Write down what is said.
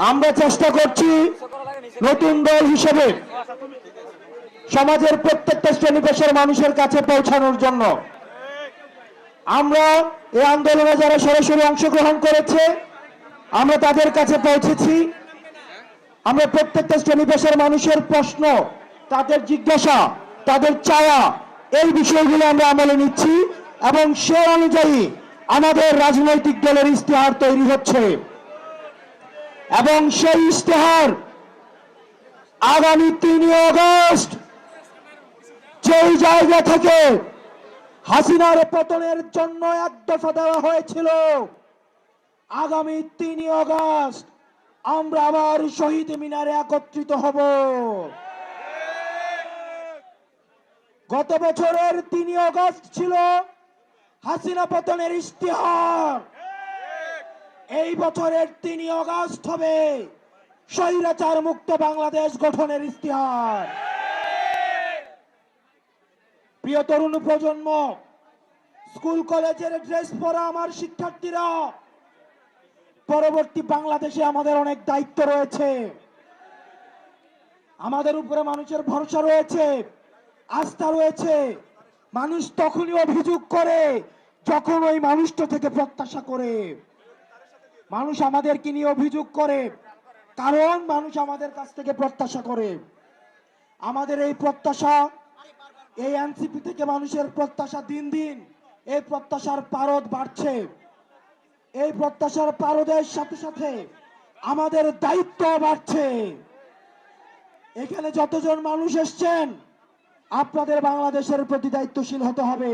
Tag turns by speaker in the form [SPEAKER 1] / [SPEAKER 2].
[SPEAKER 1] আমরা চেষ্টা করছি নতুন দল হিসেবে সমাজের প্রত্যেকটা শ্রেণী পেশার মানুষের কাছে পৌঁছানোর জন্য। আমরা এই আন্দোলনে যারা সরাসরি অংশগ্রহণ করেছে আমরা তাদের কাছে পৌঁছেছি। আমরা প্রত্যেকটা শ্রেণী পেশার মানুষের প্রশ্ন, তাদের জিজ্ঞাসা, তাদের চাওয়া, এই বিষয়গুলো আমরা আমলে নিচ্ছি এবং সে অনুযায়ী আমাদের রাজনৈতিক দলের ইশতেহার তৈরি হচ্ছে এবং সেই ইশতেহার আগামী ৩ আগস্ট যেই জায়গা থেকে হাসিনার পতনের জন্য এক দফা দেওয়া হয়েছিল, আগামী ৩ আগস্ট আমরা আবার শহীদ মিনারে একত্রিত হব। গত বছরের ৩ আগস্ট ছিল হাসিনা পতনের ইশতেহার, এই বছরের ৩ আগস্ট হবে স্বৈরাচার মুক্ত বাংলাদেশ গঠনের ইশতেহার। প্রিয় তরুণ প্রজন্ম, স্কুল কলেজের ড্রেস পরা আমার শিক্ষার্থীরা, পরবর্তী বাংলাদেশে আমাদের অনেক দায়িত্ব রয়েছে। আমাদের উপরে মানুষের ভরসা রয়েছে, আস্থা রয়েছে। মানুষ তখনই অভিযোগ করে যখন ওই মানুষটা থেকে প্রত্যাশা করে। মানুষ আমাদেরকে নিয়ে অভিযোগ করে কারণ মানুষ আমাদের কাছ থেকে প্রত্যাশা করে। আমাদের এই প্রত্যাশা, এই এনসিপি থেকে মানুষের প্রত্যাশা দিন দিন এই প্রত্যাশার পারদ বাড়ছে। এই প্রত্যাশার পারদের সাথে সাথে আমাদের দায়িত্ব বাড়ছে। এখানে যতজন মানুষ এসছেন আপনাদের বাংলাদেশের প্রতি দায়িত্বশীল হতে হবে।